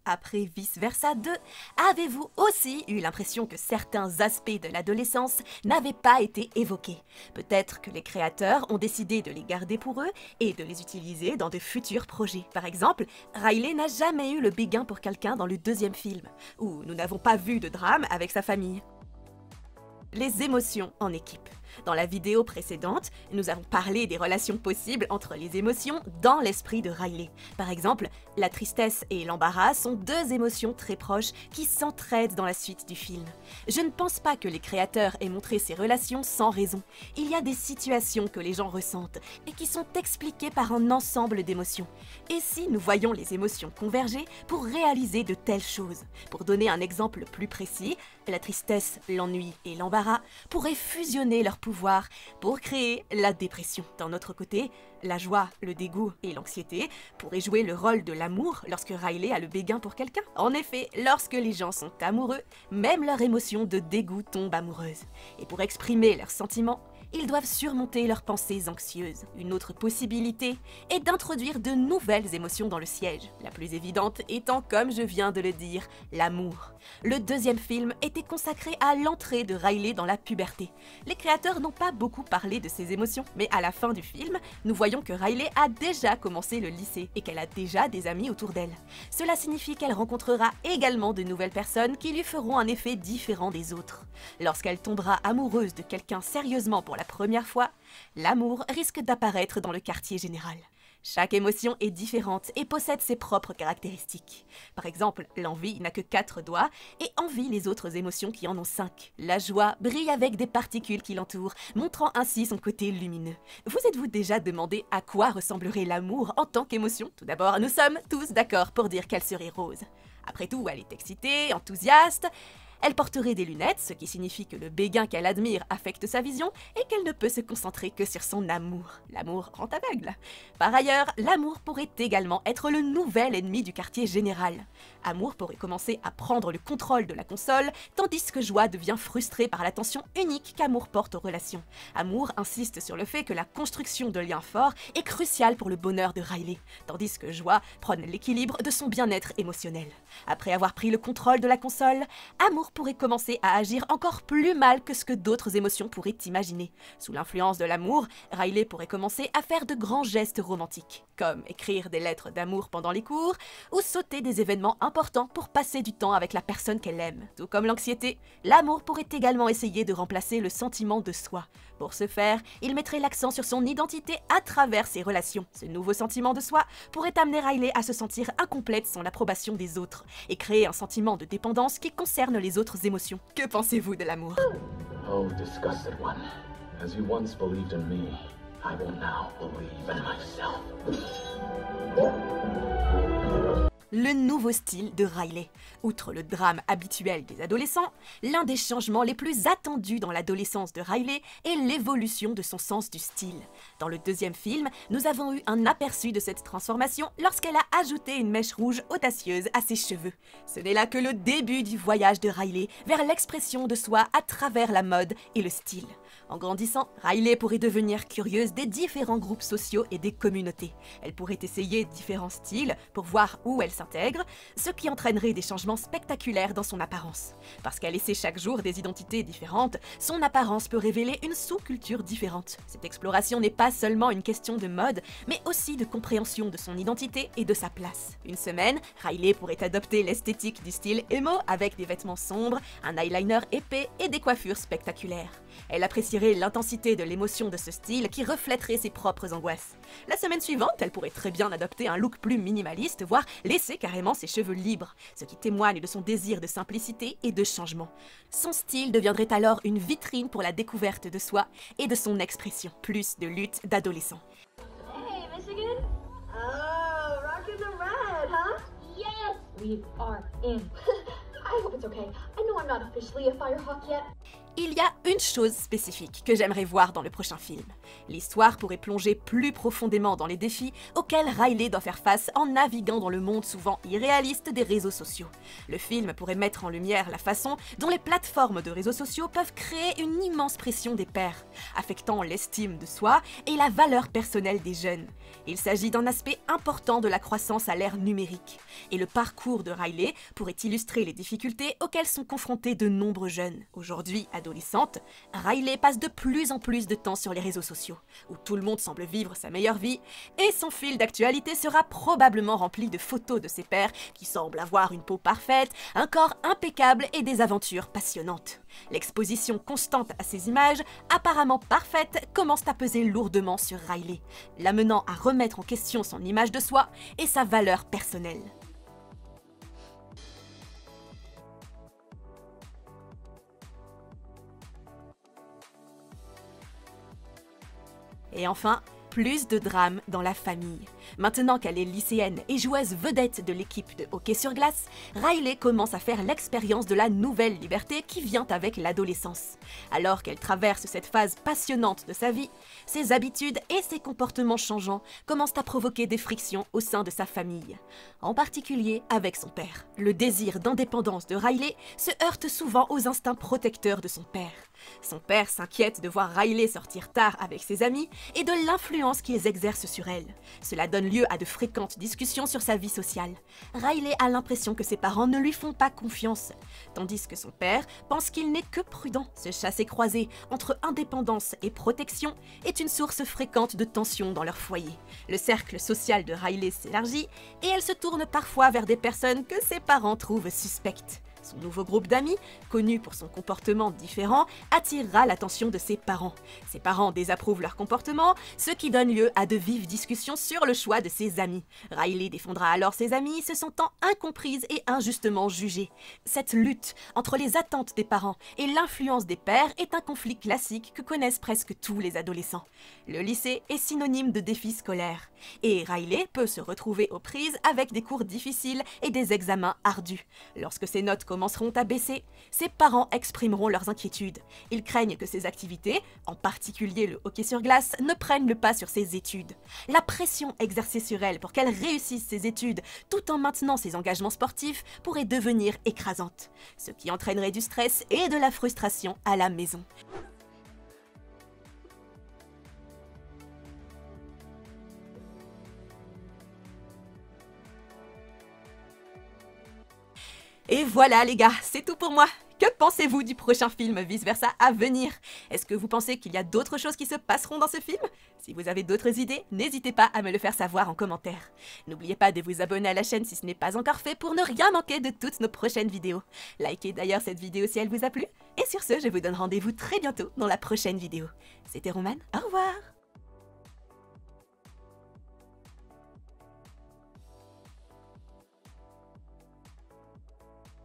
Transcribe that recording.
Après Vice Versa 2, avez-vous aussi eu l'impression que certains aspects de l'adolescence n'avaient pas été évoqués? Peut-être que les créateurs ont décidé de les garder pour eux et de les utiliser dans de futurs projets. Par exemple, Riley n'a jamais eu le béguin pour quelqu'un dans le deuxième film, ou nous n'avons pas vu de drame avec sa famille. Les émotions en équipe. Dans la vidéo précédente, nous avons parlé des relations possibles entre les émotions dans l'esprit de Riley. Par exemple, la tristesse et l'embarras sont deux émotions très proches qui s'entraident dans la suite du film. Je ne pense pas que les créateurs aient montré ces relations sans raison. Il y a des situations que les gens ressentent et qui sont expliquées par un ensemble d'émotions. Et si nous voyons les émotions converger pour réaliser de telles choses? Pour donner un exemple plus précis, la tristesse, l'ennui et l'embarras pourraient fusionner leurs pouvoir pour créer la dépression. D'un autre côté, la joie, le dégoût et l'anxiété pourraient jouer le rôle de l'amour lorsque Riley a le béguin pour quelqu'un. En effet, lorsque les gens sont amoureux, même leur émotion de dégoût tombe amoureuse. Et pour exprimer leurs sentiments, ils doivent surmonter leurs pensées anxieuses. Une autre possibilité est d'introduire de nouvelles émotions dans le siège, la plus évidente étant, comme je viens de le dire, l'amour. Le deuxième film était consacré à l'entrée de Riley dans la puberté. Les créateurs n'ont pas beaucoup parlé de ses émotions, mais à la fin du film, nous voyons que Riley a déjà commencé le lycée et qu'elle a déjà des amis autour d'elle. Cela signifie qu'elle rencontrera également de nouvelles personnes qui lui feront un effet différent des autres. Lorsqu'elle tombera amoureuse de quelqu'un sérieusement pour la première fois, l'amour risque d'apparaître dans le quartier général. Chaque émotion est différente et possède ses propres caractéristiques. Par exemple, l'envie n'a que 4 doigts et envie les autres émotions qui en ont 5. La joie brille avec des particules qui l'entourent, montrant ainsi son côté lumineux. Vous êtes-vous déjà demandé à quoi ressemblerait l'amour en tant qu'émotion? Tout d'abord, nous sommes tous d'accord pour dire qu'elle serait rose. Après tout, elle est excitée, enthousiaste. Elle porterait des lunettes, ce qui signifie que le béguin qu'elle admire affecte sa vision et qu'elle ne peut se concentrer que sur son amour. L'amour rend aveugle. Par ailleurs, l'amour pourrait également être le nouvel ennemi du quartier général. Amour pourrait commencer à prendre le contrôle de la console, tandis que Joie devient frustrée par l'attention unique qu'Amour porte aux relations. Amour insiste sur le fait que la construction de liens forts est cruciale pour le bonheur de Riley, tandis que Joie prône l'équilibre de son bien-être émotionnel. Après avoir pris le contrôle de la console, Amour pourrait commencer à agir encore plus mal que ce que d'autres émotions pourraient imaginer. Sous l'influence de l'amour, Riley pourrait commencer à faire de grands gestes romantiques, comme écrire des lettres d'amour pendant les cours, ou sauter des événements importants pour passer du temps avec la personne qu'elle aime. Tout comme l'anxiété, l'amour pourrait également essayer de remplacer le sentiment de soi. Pour ce faire, il mettrait l'accent sur son identité à travers ses relations. Ce nouveau sentiment de soi pourrait amener Riley à se sentir incomplète sans l'approbation des autres, et créer un sentiment de dépendance qui concerne les autres émotions. Que pensez-vous de l'amour? Oh, disgusted one. As you once believed in me, I will now believe in myself. Le nouveau style de Riley. Outre le drame habituel des adolescents, l'un des changements les plus attendus dans l'adolescence de Riley est l'évolution de son sens du style. Dans le deuxième film, nous avons eu un aperçu de cette transformation lorsqu'elle a ajouté une mèche rouge audacieuse à ses cheveux. Ce n'est là que le début du voyage de Riley vers l'expression de soi à travers la mode et le style. En grandissant, Riley pourrait devenir curieuse des différents groupes sociaux et des communautés. Elle pourrait essayer différents styles pour voir où elle s'intègre, ce qui entraînerait des changements spectaculaires dans son apparence. Parce qu'elle essaie chaque jour des identités différentes, son apparence peut révéler une sous-culture différente. Cette exploration n'est pas seulement une question de mode, mais aussi de compréhension de son identité et de sa place. Une semaine, Riley pourrait adopter l'esthétique du style emo avec des vêtements sombres, un eyeliner épais et des coiffures spectaculaires. Elle apprécierait l'intensité de l'émotion de ce style qui reflèterait ses propres angoisses. La semaine suivante, elle pourrait très bien adopter un look plus minimaliste, voire laisser carrément ses cheveux libres, ce qui témoigne de son désir de simplicité et de changement. Son style deviendrait alors une vitrine pour la découverte de soi et de son expression, plus de lutte d'adolescent. Hey, Michigan! Oh, rocking the red, huh? Yes! We are in. I hope it's okay. I know I'm not officially a Firehawk yet. Il y a une chose spécifique que j'aimerais voir dans le prochain film. L'histoire pourrait plonger plus profondément dans les défis auxquels Riley doit faire face en naviguant dans le monde souvent irréaliste des réseaux sociaux. Le film pourrait mettre en lumière la façon dont les plateformes de réseaux sociaux peuvent créer une immense pression des pairs, affectant l'estime de soi et la valeur personnelle des jeunes. Il s'agit d'un aspect important de la croissance à l'ère numérique, et le parcours de Riley pourrait illustrer les difficultés auxquelles sont confrontés de nombreux jeunes. Aujourd'hui adolescente, Riley passe de plus en plus de temps sur les réseaux sociaux, où tout le monde semble vivre sa meilleure vie, et son fil d'actualité sera probablement rempli de photos de ses pairs qui semblent avoir une peau parfaite, un corps impeccable et des aventures passionnantes. L'exposition constante à ces images, apparemment parfaites, commence à peser lourdement sur Riley, l'amenant à remettre en question son image de soi et sa valeur personnelle. Et enfin, plus de drame dans la famille. Maintenant qu'elle est lycéenne et joueuse vedette de l'équipe de hockey sur glace, Riley commence à faire l'expérience de la nouvelle liberté qui vient avec l'adolescence. Alors qu'elle traverse cette phase passionnante de sa vie, ses habitudes et ses comportements changeants commencent à provoquer des frictions au sein de sa famille, en particulier avec son père. Le désir d'indépendance de Riley se heurte souvent aux instincts protecteurs de son père. Son père s'inquiète de voir Riley sortir tard avec ses amis et de l'influence qu'ils exercent sur elle. Cela donne lieu à de fréquentes discussions sur sa vie sociale. Riley a l'impression que ses parents ne lui font pas confiance, tandis que son père pense qu'il n'est que prudent. Ce chassé-croisé entre indépendance et protection est une source fréquente de tensions dans leur foyer. Le cercle social de Riley s'élargit et elle se tourne parfois vers des personnes que ses parents trouvent suspectes. Son nouveau groupe d'amis, connu pour son comportement différent, attirera l'attention de ses parents. Ses parents désapprouvent leur comportement, ce qui donne lieu à de vives discussions sur le choix de ses amis. Riley défendra alors ses amis, se sentant incomprise et injustement jugée. Cette lutte entre les attentes des parents et l'influence des pairs est un conflit classique que connaissent presque tous les adolescents. Le lycée est synonyme de défis scolaires, et Riley peut se retrouver aux prises avec des cours difficiles et des examens ardus. Lorsque ses notes commenceront à baisser, ses parents exprimeront leurs inquiétudes. Ils craignent que ces activités, en particulier le hockey sur glace, ne prennent le pas sur ses études. La pression exercée sur elle pour qu'elle réussisse ses études tout en maintenant ses engagements sportifs pourrait devenir écrasante, ce qui entraînerait du stress et de la frustration à la maison. Et voilà les gars, c'est tout pour moi. Que pensez-vous du prochain film Vice Versa à venir? Est-ce que vous pensez qu'il y a d'autres choses qui se passeront dans ce film? Si vous avez d'autres idées, n'hésitez pas à me le faire savoir en commentaire. N'oubliez pas de vous abonner à la chaîne si ce n'est pas encore fait pour ne rien manquer de toutes nos prochaines vidéos. Likez d'ailleurs cette vidéo si elle vous a plu. Et sur ce, je vous donne rendez-vous très bientôt dans la prochaine vidéo. C'était Romane, au revoir!